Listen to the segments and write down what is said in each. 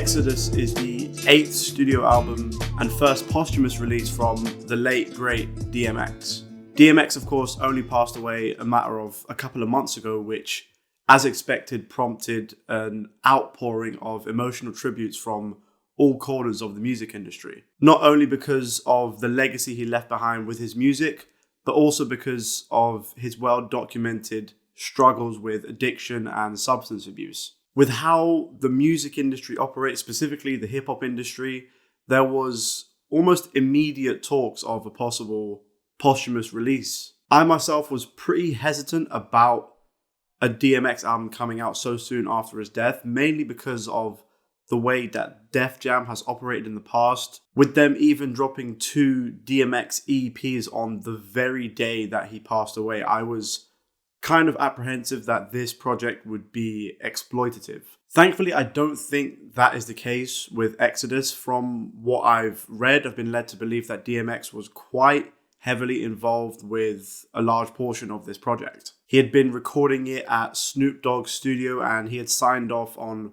Exodus is the 8th studio album and first posthumous release from the late, great DMX. DMX, of course, only passed away a matter of a couple of months ago, which, as expected, prompted an outpouring of emotional tributes from all corners of the music industry. Not only because of the legacy he left behind with his music, but also because of his well-documented struggles with addiction and substance abuse. With how the music industry operates, specifically the hip-hop industry, there was almost immediate talks of a possible posthumous release. I myself was pretty hesitant about a DMX album coming out so soon after his death, mainly because of the way that Def Jam has operated in the past, with them even dropping 2 DMX EPs on the very day that he passed away. I was kind of apprehensive that this project would be exploitative. Thankfully, I don't think that is the case with Exodus. From what I've read, I've been led to believe that DMX was quite heavily involved with a large portion of this project. He had been recording it at Snoop Dogg's studio and he had signed off on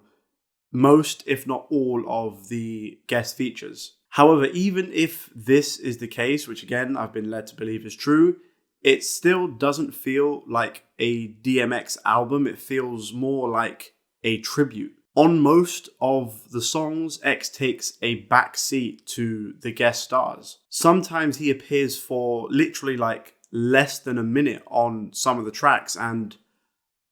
most, if not all, of the guest features. However, even if this is the case, which again, I've been led to believe is true, it still doesn't feel like a DMX album. It feels more like a tribute. On most of the songs, X takes a backseat to the guest stars. Sometimes he appears for literally like less than a minute on some of the tracks. And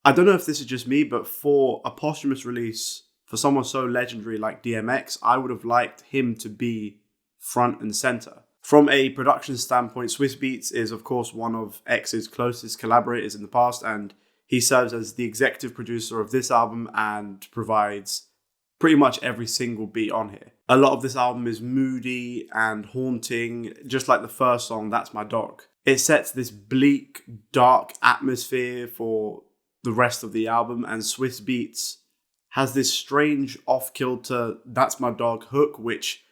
I don't know if this is just me, but for a posthumous release, for someone so legendary like DMX, I would have liked him to be front and center. From a production standpoint, Swizz Beatz is, of course, one of X's closest collaborators in the past, and he serves as the executive producer of this album and provides pretty much every single beat on here. A lot of this album is moody and haunting, just like the first song, That's My Dog. It sets this bleak, dark atmosphere for the rest of the album, and Swizz Beatz has this strange off-kilter That's My Dog hook, which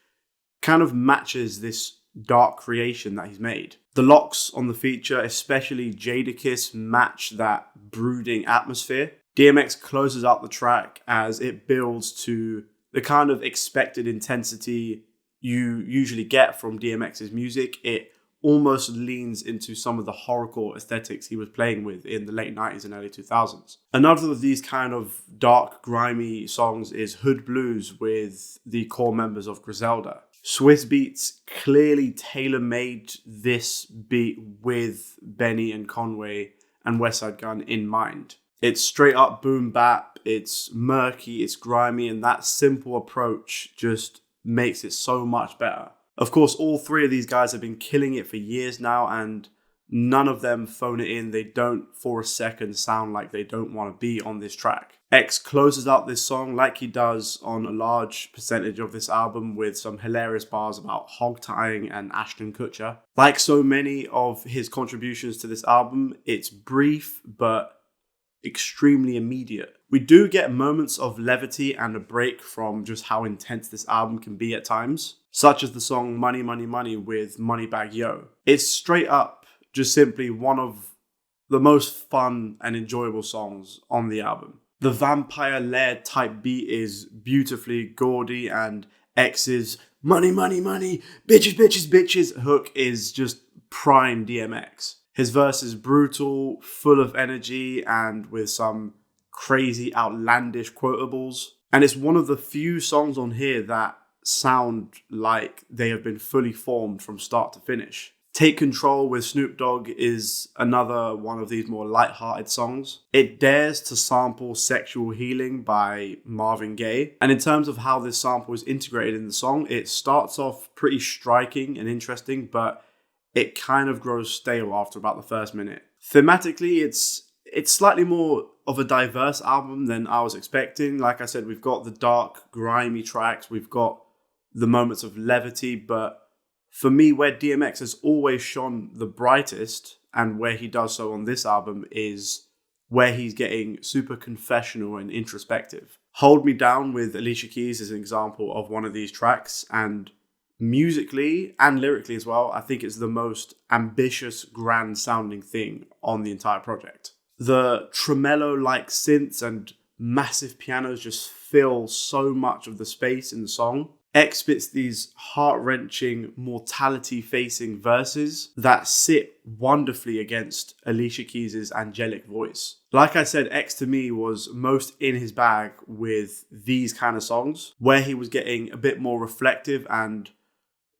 kind of matches this dark creation that he's made. The locks on the feature, especially Jadakiss, match that brooding atmosphere. DMX closes out the track as it builds to the kind of expected intensity you usually get from DMX's music. It almost leans into some of the horrorcore aesthetics he was playing with in the late 90s and early 2000s. Another of these kind of dark, grimy songs is Hood Blues with the core members of Griselda. Swizz Beatz clearly tailor-made this beat with Benny and Conway and Westside Gunn in mind. It's straight up boom bap, it's murky, it's grimy, and that simple approach just makes it so much better. Of course, all 3 of these guys have been killing it for years now, and none of them phone it in. They don't for a second sound like they don't want to be on this track. X closes out this song like he does on a large percentage of this album with some hilarious bars about hog tying and Ashton Kutcher. Like so many of his contributions to this album, it's brief but extremely immediate. We do get moments of levity and a break from just how intense this album can be at times, such as the song Money Money Money with Moneybagg Yo. It's straight up just simply one of the most fun and enjoyable songs on the album. The vampire lair type beat is beautifully gaudy, and X's money, money, money, bitches, bitches, bitches hook is just prime DMX. His verse is brutal, full of energy, and with some crazy, outlandish quotables. And it's one of the few songs on here that sound like they have been fully formed from start to finish. Take Control with Snoop Dogg is another one of these more light-hearted songs. It dares to sample Sexual Healing by Marvin Gaye. And in terms of how this sample is integrated in the song, it starts off pretty striking and interesting, but it kind of grows stale after about the first minute. Thematically, it's slightly more of a diverse album than I was expecting. Like I said, we've got the dark, grimy tracks, we've got the moments of levity, but for me, where DMX has always shone the brightest, and where he does so on this album, is where he's getting super confessional and introspective. Hold Me Down with Alicia Keys is an example of one of these tracks, and musically and lyrically as well, I think it's the most ambitious, grand sounding thing on the entire project. The tremolo-like synths and massive pianos just fill so much of the space in the song. X spits these heart-wrenching, mortality-facing verses that sit wonderfully against Alicia Keys' angelic voice. Like I said, X to me was most in his bag with these kind of songs, where he was getting a bit more reflective, and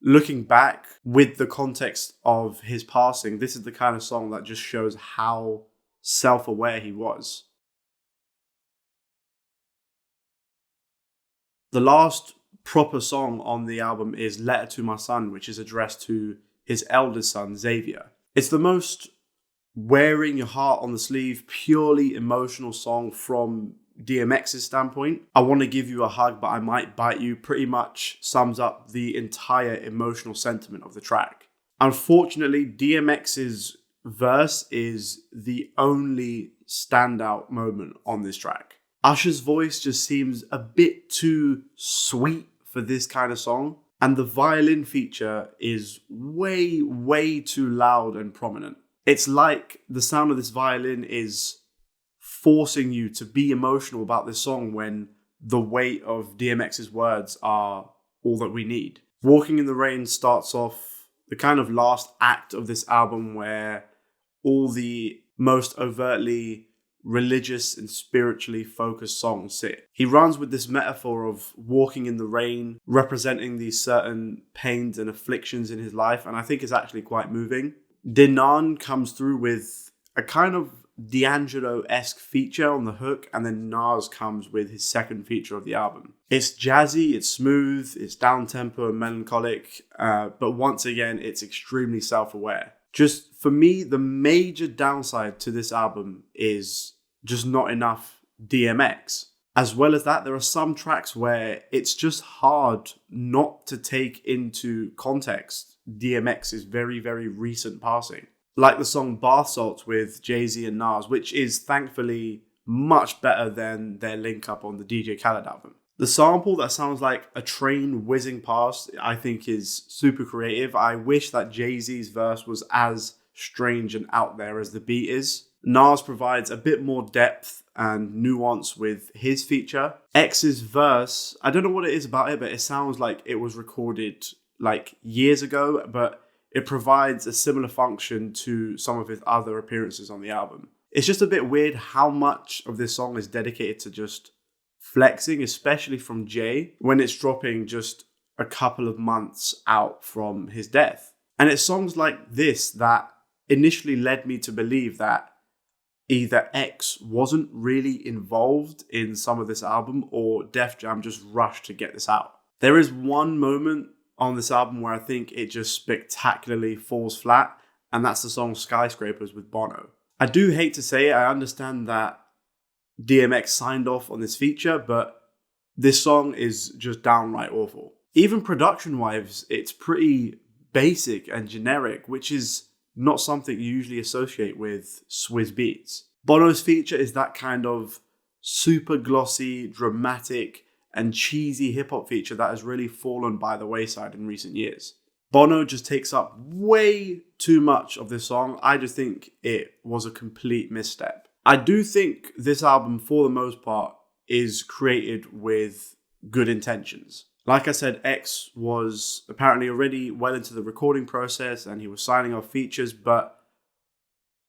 looking back with the context of his passing, this is the kind of song that just shows how self-aware he was. The last proper song on the album is Letter to My Son, which is addressed to his eldest son, Xavier. It's the most wearing your heart on the sleeve, purely emotional song from DMX's standpoint. I Want to Give You a Hug, But I Might Bite You pretty much sums up the entire emotional sentiment of the track. Unfortunately, DMX's verse is the only standout moment on this track. Usher's voice just seems a bit too sweet for this kind of song, and the violin feature is way too loud and prominent. It's like the sound of this violin is forcing you to be emotional about this song when the weight of DMX's words are all that we need. Walking in the Rain starts off the kind of last act of this album where all the most overtly religious and spiritually focused songs sit. He runs with this metaphor of walking in the rain, representing these certain pains and afflictions in his life, and I think it's actually quite moving. Dinan comes through with a kind of D'Angelo-esque feature on the hook, and then Nas comes with his second feature of the album. It's jazzy, it's smooth, it's down-tempo and melancholic, but once again, it's extremely self-aware. Just for me, the major downside to this album is just not enough DMX. As well as that, there are some tracks where it's just hard not to take into context DMX's very recent passing. Like the song Bath Salts with Jay-Z and Nas, which is thankfully much better than their link up on the DJ Khaled album. The sample that sounds like a train whizzing past, I think is super creative. I wish that Jay-Z's verse was as strange and out there as the beat is. Nas provides a bit more depth and nuance with his feature. X's verse, I don't know what it is about it, but it sounds like it was recorded like years ago, but it provides a similar function to some of his other appearances on the album. It's just a bit weird how much of this song is dedicated to just flexing, especially from Jay, when it's dropping just a couple of months out from his death. And it's songs like this that initially led me to believe that either X wasn't really involved in some of this album or Def Jam just rushed to get this out. There is one moment on this album where I think it just spectacularly falls flat, and that's the song Skyscrapers with Bono. I do hate to say it, I understand that DMX signed off on this feature, but this song is just downright awful. Even production-wise, it's pretty basic and generic, which is not something you usually associate with Swizz Beatz. Bono's feature is that kind of super glossy, dramatic, and cheesy hip-hop feature that has really fallen by the wayside in recent years. Bono just takes up way too much of this song. I just think it was a complete misstep. I do think this album, for the most part, is created with good intentions. Like I said, X was apparently already well into the recording process and he was signing off features, but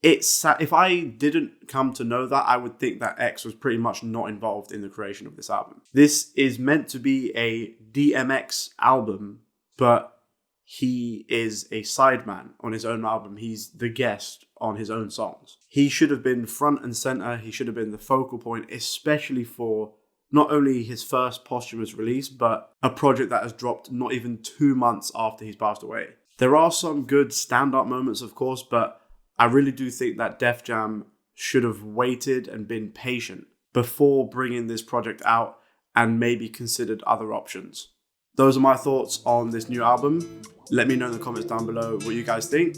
if I didn't come to know that, I would think that X was pretty much not involved in the creation of this album. This is meant to be a DMX album, but he is a sideman on his own album. He's the guest on his own songs. He should have been front and center. He should have been the focal point, especially for not only his first posthumous release, but a project that has dropped not even 2 months after he's passed away. There are some good stand-up moments, of course, but I really do think that Def Jam should have waited and been patient before bringing this project out and maybe considered other options. Those are my thoughts on this new album. Let me know in the comments down below what you guys think.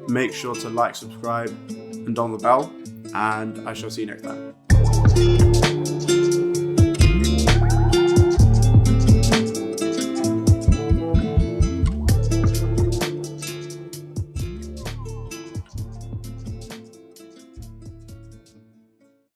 Make sure to like, subscribe, and on the bell, and I shall see you next time.